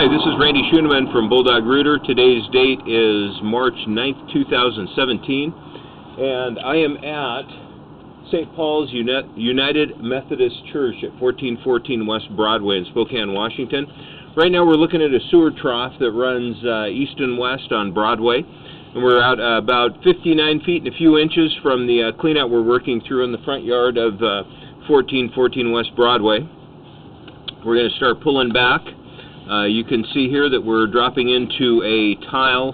Hi, this is Randy Schoeneman from Bulldog Rooter. Today's date is March 9th, 2017, and I am at St. Paul's United Methodist Church at 1414 West Broadway in Spokane, Washington. Right now we're looking at a sewer trough that runs east and west on Broadway, and we're out about 59 feet and a few inches from the cleanout we're working through in the front yard of 1414 West Broadway. We're going to start pulling back. You can see here that we're dropping into a tile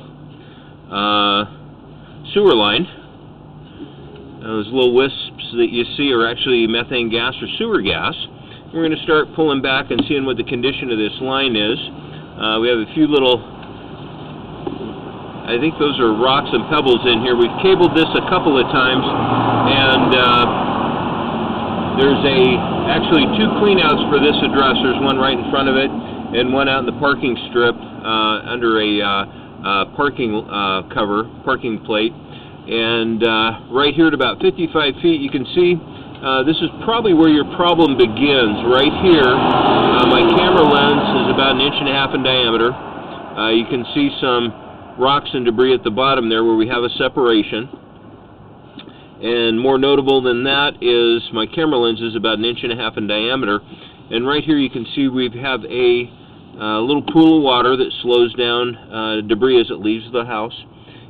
sewer line. Those little wisps that you see are actually methane gas or sewer gas. We're going to start pulling back and seeing what the condition of this line is. We have a few little, I think those are rocks and pebbles in here. We've cabled this a couple of times, and there's actually two cleanouts for this address. There's one right in front of it and one out in the parking strip under a parking plate. And right here at about 55 feet, you can see this is probably where your problem begins. Right here, my camera lens is about 1.5 inches in diameter. You can see some rocks and debris at the bottom there where we have a separation. And more notable than that is my camera lens is about 1.5 inches in diameter. And right here you can see we have a little pool of water that slows down debris as it leaves the house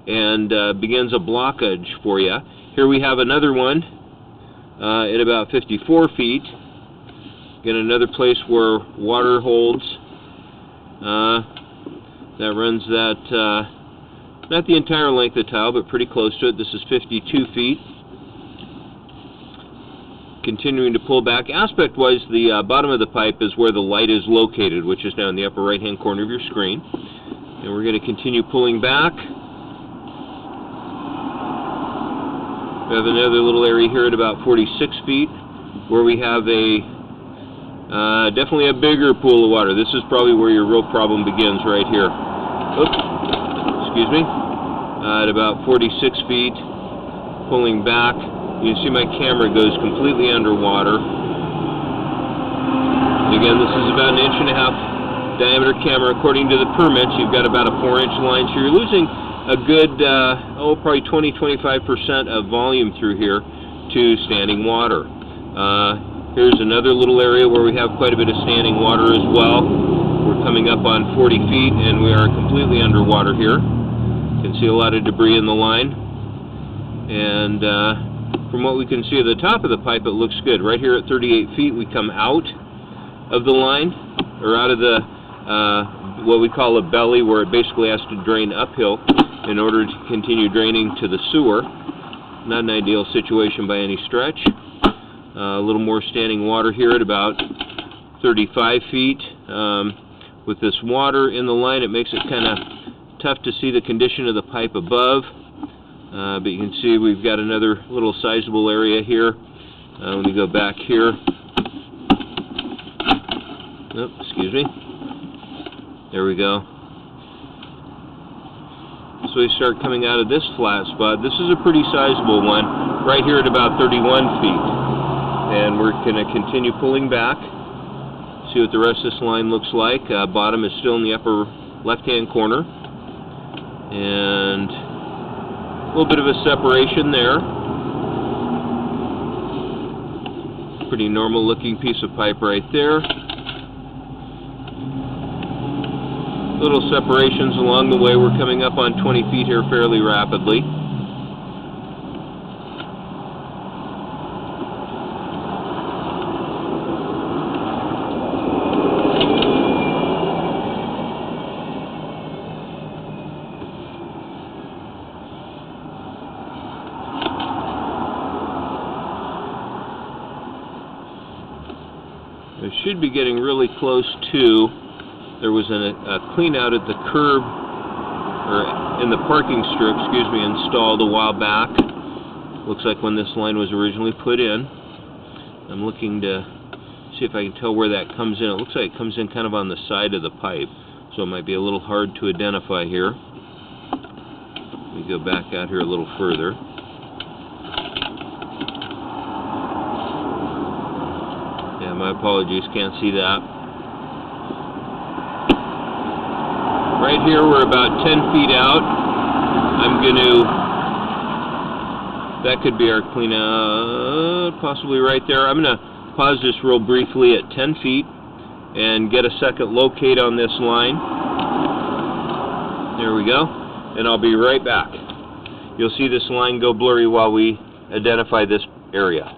and begins a blockage for you. Here we have another one at about 54 feet. Again, another place where water holds. That runs that, not the entire length of the tile, but pretty close to it. This is 52 feet. Continuing to pull back. Aspect-wise, the bottom of the pipe is where the light is located, which is down in the upper right-hand corner of your screen. And we're going to continue pulling back. We have another little area here at about 46 feet, where we have a definitely a bigger pool of water. This is probably where your real problem begins, right here. Oops, excuse me. At about 46 feet, pulling back. You can see my camera goes completely underwater. Again, this is about 1.5 inch diameter camera. According to the permits, you've got about a 4-inch line, so you're losing a good, probably 20-25% of volume through here to standing water. Here's another little area where we have quite a bit of standing water as well. We're coming up on 40 feet, and we are completely underwater here. You can see a lot of debris in the line. And from what we can see at the top of the pipe, it looks good. Right here at 38 feet, we come out of the line, or out of the what we call a belly, where it basically has to drain uphill in order to continue draining to the sewer. Not an ideal situation by any stretch. A little more standing water here at about 35 feet. With this water in the line, it makes it kind of tough to see the condition of the pipe above. But you can see we've got another little sizable area here. Let me go back here. Oh, excuse me. There we go. So we start coming out of this flat spot. This is a pretty sizable one, right here at about 31 feet. And we're going to continue pulling back, see what the rest of this line looks like. Bottom is still in the upper left-hand corner. And a little bit of a separation there. Pretty normal looking piece of pipe right there. Little separations along the way. We're coming up on 20 feet here fairly rapidly. We should be getting really close to. There was a clean out at the curb, or in the parking strip, excuse me, installed a while back. Looks like when this line was originally put in. I'm looking to see if I can tell where that comes in. It looks like it comes in kind of on the side of the pipe, so it might be a little hard to identify here. Let me go back out here a little further. Yeah, my apologies, can't see that. right here, we're about 10 feet out. I'm going to, that could be our clean out, possibly right there. I'm going to pause this real briefly at 10 feet and get a second locate on this line. There we go. And I'll be right back. You'll see this line go blurry while we identify this area.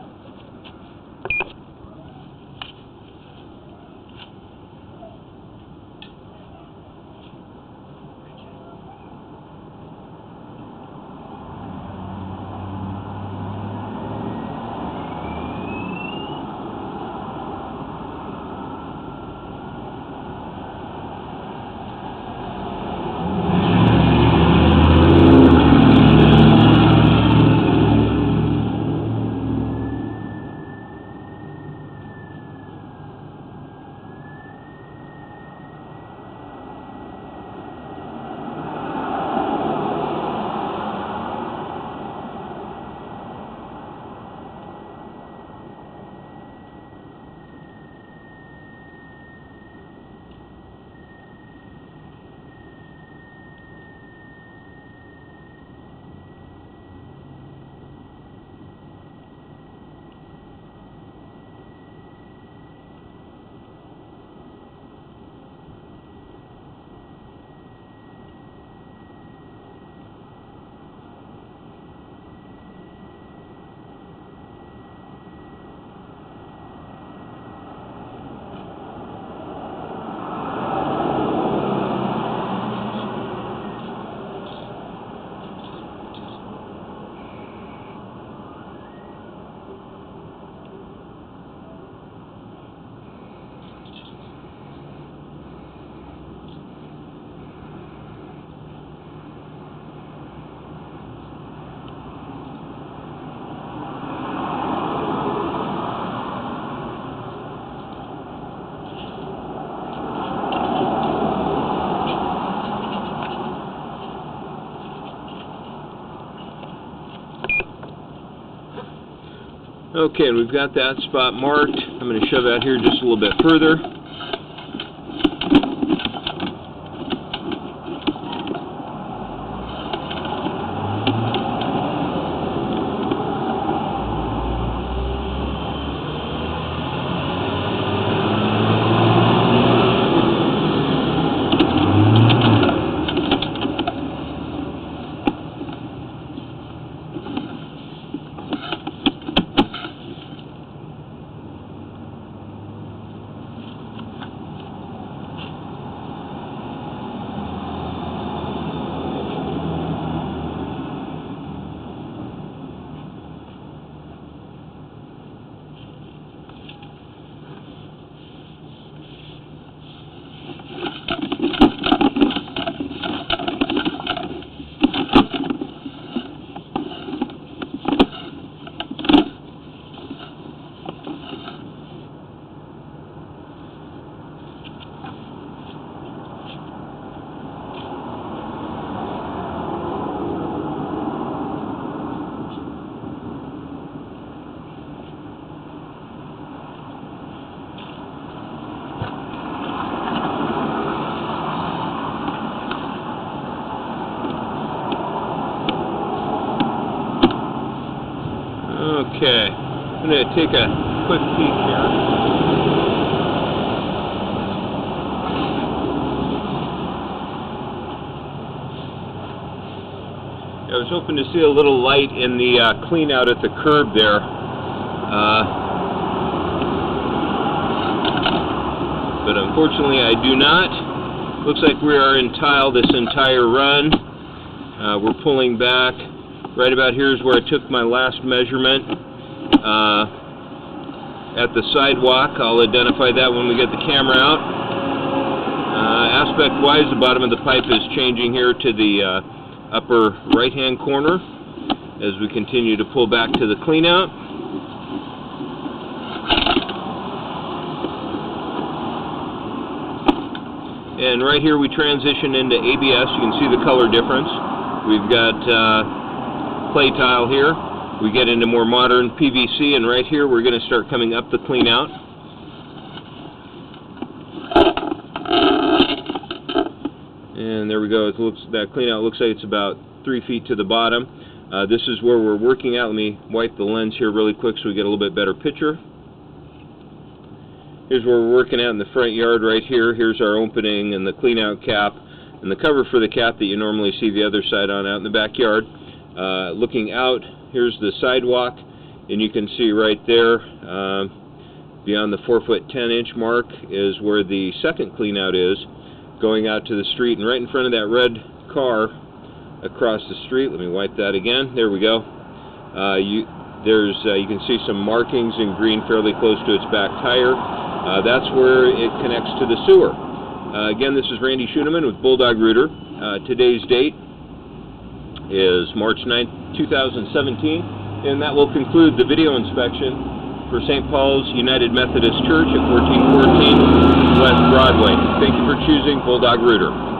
Okay, and we've got that spot marked. I'm going to shove out here just a little bit further. Okay, I'm going to take a quick peek here. I was hoping to see a little light in the clean out at the curb there. But unfortunately I do not. Looks like we are in tile this entire run. We're pulling back. Right about here is where I took my last measurement. At the sidewalk, I'll identify that when we get the camera out. Aspect-wise, the bottom of the pipe is changing here to the upper right-hand corner as we continue to pull back to the clean-out. And right here we transition into ABS. You can see the color difference. We've got clay tile here. We get into more modern PVC, and right here we're going to start coming up the clean out. And there we go. It looks, that clean out looks like it's about 3 feet to the bottom. This is where we're working out. Let me wipe the lens here really quick so we get a little bit better picture. Here's where we're working out in the front yard right here. Here's our opening and the clean out cap and the cover for the cap that you normally see the other side on out in the backyard. Looking out, here's the sidewalk, and you can see right there beyond the 4'10" mark is where the second clean out is, going out to the street, and right in front of that red car across the street, let me wipe that again, there we go. You can see some markings in green fairly close to its back tire. That's where it connects to the sewer. Again, this is Randy Schuneman with Bulldog Rooter. Today's date is March 9th, 2017, and that will conclude the video inspection for St. Paul's United Methodist Church at 1414 West Broadway. Thank you for choosing Bulldog Rooter.